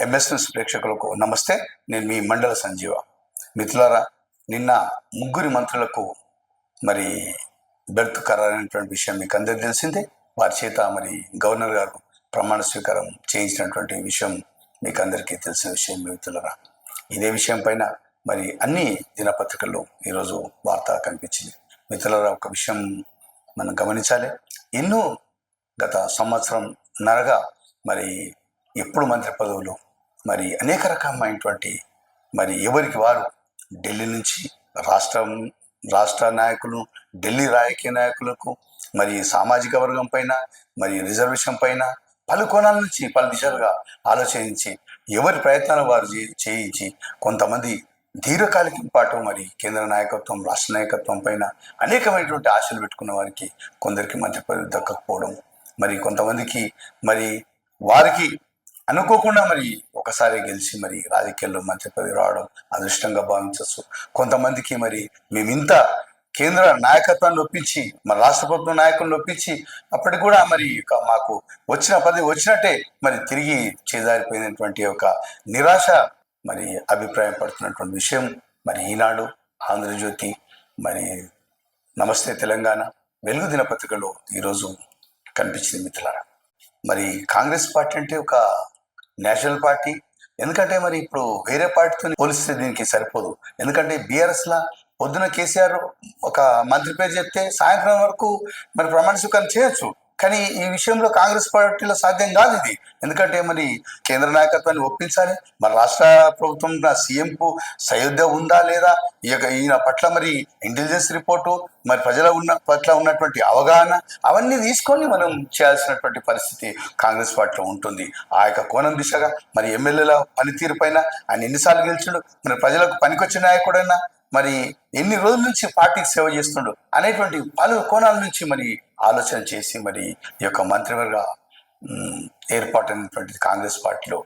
MS news ప్రేక్షకులకు నమస్తే. నేను మీ మండల సంజీవ. మిత్రులారా, నిన్న ముగ్గురి మంత్రులకు మరి బెర్త్ ఖరారైనటువంటి విషయం మీకు అందరికీ తెలిసిందే. వారి చేత మరి గవర్నర్ గారు ప్రమాణ స్వీకారం చేయించినటువంటి విషయం మీకు అందరికీ తెలిసిన విషయం. మిత్రులారా, ఇదే విషయం పైన మరి అన్ని దినపత్రికల్లో ఈరోజు వార్త కనిపించింది. మిత్రులారా, ఒక విషయం మనం గమనించాలి. ఎన్నో గత సంవత్సరం నరగా మరి ఎప్పుడు మంత్రి పదవులు మరి అనేక రకమైనటువంటి మరి ఎవరికి వారు ఢిల్లీ నుంచి రాష్ట్ర నాయకులు, ఢిల్లీ రాజకీయ నాయకులకు మరి సామాజిక వర్గం పైన మరి రిజర్వేషన్ పైన పలు కోణాల నుంచి పలు దిశలుగా ఆలోచించి ఎవరి ప్రయత్నాలు వారు చేయించి కొంతమంది దీర్ఘకాలికం పాటు మరి కేంద్ర నాయకత్వం, రాష్ట్ర నాయకత్వం పైన అనేకమైనటువంటి ఆశలు పెట్టుకున్న వారికి కొందరికి మంత్రి పదవి దక్కకపోవడం, మరి కొంతమందికి మరి వారికి అనుకోకుండా మరి ఒకసారి గెలిచి మరి రాజకీయాల్లో మంత్రి పదవి రావడం అదృష్టంగా భావించవచ్చు. కొంతమందికి మరి మేమింత కేంద్ర నాయకత్వాన్ని ఒప్పించి మరి రాష్ట్ర ప్రభుత్వ నాయకులను ఒప్పించి అప్పటికి కూడా మరి మాకు వచ్చిన పదవి వచ్చినట్టే మరి తిరిగి చేజారిపోయినటువంటి ఒక నిరాశ మరి అభిప్రాయం పడుతున్నటువంటి విషయం మరి ఈనాడు, ఆంధ్రజ్యోతి, మరి నమస్తే తెలంగాణ, వెలుగు దినపత్రికలో ఈరోజు కనిపించింది. మిత్రులారా, మరి కాంగ్రెస్ పార్టీ అంటే ఒక నేషనల్ పార్టీ. ఎందుకంటే మరి ఇప్పుడు వేరే పార్టీతో పోలిస్తే దీనికి సరిపోదు. ఎందుకంటే బీఆర్ఎస్లా పొద్దున కేసీఆర్ ఒక మంత్రి పేరు చెప్తే సాయంత్రం వరకు మరి ప్రమాణ స్వీకారం చేయొచ్చు. కానీ ఈ విషయంలో కాంగ్రెస్ పార్టీలో సాధ్యం కాదు ఇది. ఎందుకంటే మరి కేంద్ర నాయకత్వాన్ని ఒప్పించాలి, మరి రాష్ట్ర ప్రభుత్వం సీఎంకు సయోధ్య ఉందా లేదా, ఈయన పట్ల మరి ఇంటెలిజెన్స్ రిపోర్టు, మరి ప్రజల పట్ల ఉన్నటువంటి అవగాహన అవన్నీ తీసుకొని మనం చేయాల్సినటువంటి పరిస్థితి కాంగ్రెస్ పార్టీలో ఉంటుంది. ఆ యొక్క కోణం దిశగా మరి ఎమ్మెల్యేల పనితీరు పైన ఆయన ఎన్నిసార్లు గెలిచిండు, మరి ప్రజలకు పనికొచ్చిన నాయకుడైనా మరి ఎన్ని రోజుల నుంచి పార్టీకి సేవ చేస్తుండు అనేటువంటి పలు కోణాల నుంచి మరి ఆలోచన చేసి మరి ఈ యొక్క మంత్రివర్గ ఏర్పాటు అనేటువంటిది కాంగ్రెస్ పార్టీలో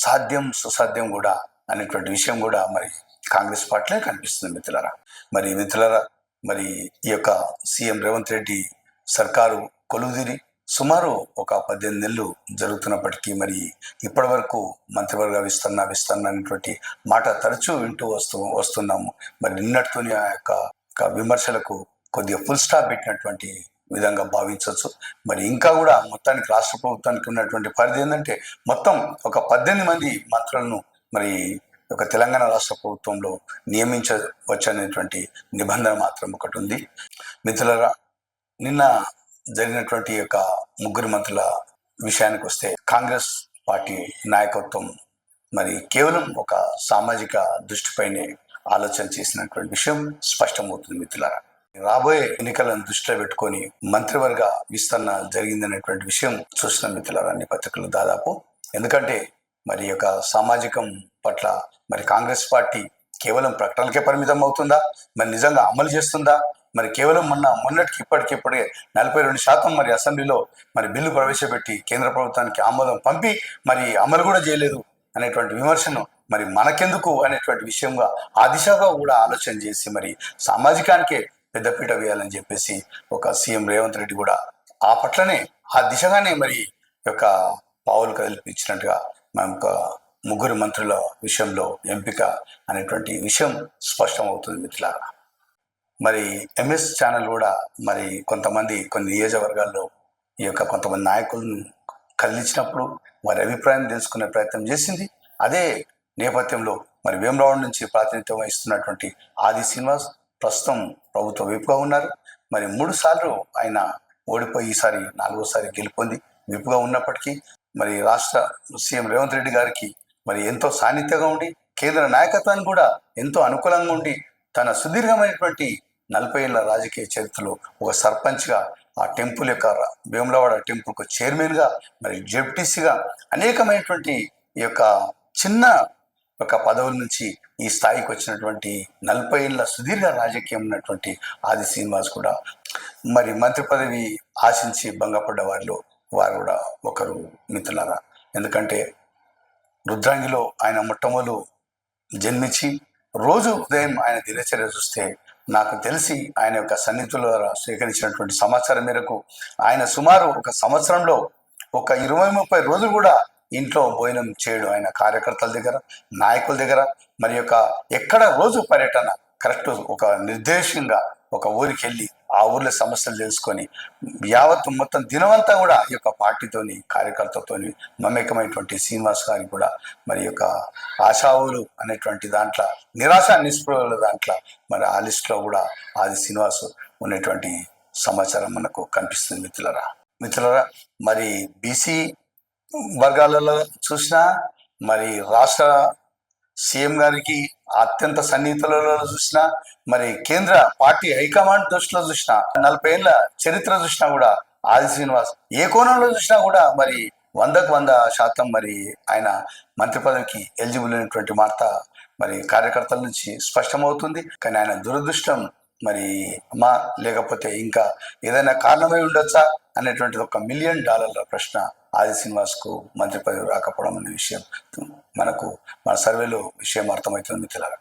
సాధ్యం సుసాధ్యం కూడా అనేటువంటి విషయం కూడా మరి కాంగ్రెస్ పార్టీలో కనిపిస్తుంది. మిత్రులారా, మరి ఈ యొక్క సీఎం రేవంత్ రెడ్డి సర్కారు కొలువుదీరి సుమారు ఒక 18 నెలలు జరుగుతున్నప్పటికీ మరి ఇప్పటి వరకు మంత్రివర్గ విస్తరణ అనేటువంటి మాట తరచూ వింటూ వస్తున్నాము. మరి నిన్నటితోని ఆ యొక్క విమర్శలకు కొద్దిగా ఫుల్ స్టాప్ పెట్టినటువంటి విధంగా భావించవచ్చు. మరి ఇంకా కూడా మొత్తానికి రాష్ట్ర ప్రభుత్వానికి ఉన్నటువంటి పరిధి ఏంటంటే మొత్తం ఒక 18 మంది మంత్రులను మరి ఒక తెలంగాణ రాష్ట్ర ప్రభుత్వంలో నియమించవచ్చు అనేటువంటి నిబంధన మాత్రం ఒకటి ఉంది. మిత్రులారా, నిన్న జరిగినటువంటి యొక్క ముగ్గురు మంత్రుల విషయానికి వస్తే కాంగ్రెస్ పార్టీ నాయకత్వం మరి కేవలం ఒక సామాజిక దృష్టిపైనే ఆలోచన చేసినటువంటి విషయం స్పష్టమవుతుంది. మిత్రులారా, రాబోయే ఎన్నికలను దృష్టిలో పెట్టుకొని మంత్రివర్గ విస్తరణ జరిగిందనేటువంటి విషయం చూసిన మిత్రులారా అన్ని పత్రికలు దాదాపు. ఎందుకంటే మరి యొక్క సామాజికం పట్ల మరి కాంగ్రెస్ పార్టీ కేవలం ప్రకటనలకే పరిమితం అవుతుందా, మరి నిజంగా అమలు చేస్తుందా? మరి కేవలం మొన్నటికి ఇప్పటికిప్పుడే 42% మరి అసెంబ్లీలో మరి బిల్లు ప్రవేశపెట్టి కేంద్ర ప్రభుత్వానికి ఆమోదం పంపి మరి అమలు కూడా చేయలేదు అనేటువంటి విమర్శను మరి మనకెందుకు అనేటువంటి విషయంగా ఆ దిశగా కూడా ఆలోచన చేసి మరి సామాజికానికే పెద్దపీట వేయాలని చెప్పేసి ఒక సీఎం రేవంత్ రెడ్డి కూడా ఆ పట్లనే ఆ దిశగానే మరి యొక్క పావులు కదిలిపించినట్టుగా మనం ముగ్గురు మంత్రుల విషయంలో ఎంపిక అనేటువంటి విషయం స్పష్టమవుతుంది. మిత్రులారా, మరి ఎంఎస్ ఛానల్ కూడా మరి కొన్ని నియోజకవర్గాల్లో ఈ యొక్క కొంతమంది నాయకులను కదిలించినప్పుడు వారి అభిప్రాయం తెలుసుకునే ప్రయత్నం చేసింది. అదే నేపథ్యంలో మరి వేములవాడ నుంచి ప్రాతినిధ్యం వహిస్తున్నటువంటి ఆది శ్రీనివాస్ ప్రస్తుతం ప్రభుత్వ విప్గా ఉన్నారు. మరి 3 సార్లు ఆయన ఓడిపోయి ఈసారి 4వసారి గెలుపొంది విప్గా ఉన్నప్పటికీ మరి రాష్ట్ర సీఎం రేవంత్ రెడ్డి గారికి మరి ఎంతో సాన్నిధ్యంగా ఉండి కేంద్ర నాయకత్వానికి కూడా ఎంతో అనుకూలంగా ఉండి తన సుదీర్ఘమైనటువంటి 40 ఏళ్ల రాజకీయ చరిత్రలో ఒక సర్పంచ్గా ఆ టెంపుల్ యొక్క వేములవాడ టెంపుల్కు చైర్మన్గా మరి జెడ్పీసీగా అనేకమైనటువంటి ఈ యొక్క చిన్న ఒక పదవుల నుంచి ఈ స్థాయికి వచ్చినటువంటి 40 ఏళ్ల సుదీర్ఘ రాజకీయం ఉన్నటువంటి ఆది శ్రీనివాస్ కూడా మరి మంత్రి పదవి ఆశించి భంగపడ్డ వారు కూడా ఒకరు. మిత్రులారా, ఎందుకంటే రుద్రాంగిలో ఆయన మొట్టమొదలు జన్మించి రోజు ఉదయం ఆయన దినచర్య చూస్తే నాకు తెలిసి ఆయన యొక్క సన్నిహితుల ద్వారా సేకరించినటువంటి సమాచారం మేరకు ఆయన సుమారు ఒక సంవత్సరంలో ఒక 20-30 రోజులు కూడా ఇంట్లో భోజనం చేయడం ఆయన కార్యకర్తల దగ్గర, నాయకుల దగ్గర, మరి యొక్క ఎక్కడ రోజు పర్యటన కరెక్ట్ ఒక నిర్దేశంగా ఒక ఊరికి వెళ్ళి ఆ ఊర్లో సమస్యలు తెలుసుకొని యావత్ మొత్తం దినమంతా కూడా ఈ యొక్క పార్టీతోని కార్యకర్తతోని మమేకమైనటువంటి శ్రీనివాస్ గారికి కూడా మరి యొక్క ఆశావులు అనేటువంటి దాంట్లో నిరాశ నిస్పృహల దాంట్లో మరి ఆ లిస్టులో కూడా ఆది శ్రీనివాస్ ఉన్నటువంటి సమాచారం మనకు కనిపిస్తుంది మిత్రులరా. మరి బీసీ వర్గాలలో చూసినా, మరి రాష్ట్ర సీఎం గారికి అత్యంత సన్నిహితులలో చూసినా, మరి కేంద్ర పార్టీ హైకమాండ్ దృష్టిలో చూసినా, 40 ఏళ్ళ చరిత్ర చూసినా కూడా ఆది శ్రీనివాస్ ఏ కోణంలో చూసినా కూడా మరి 100% మరి ఆయన మంత్రి పదవికి ఎలిజిబుల్ అయినటువంటి వార్త మరి కార్యకర్తల నుంచి స్పష్టమవుతుంది. కానీ ఆయన దురదృష్టం మరి లేకపోతే ఇంకా ఏదైనా కారణమై ఉండొచ్చా అనేటువంటిది $1 మిలియన్ ప్రశ్న ఆది శ్రీనివాస్ కు మంత్రి పదవి రాకపోవడం అనే విషయం మనకు మన సర్వేలో విషయం అర్థమవుతుంది మిత్రులారా.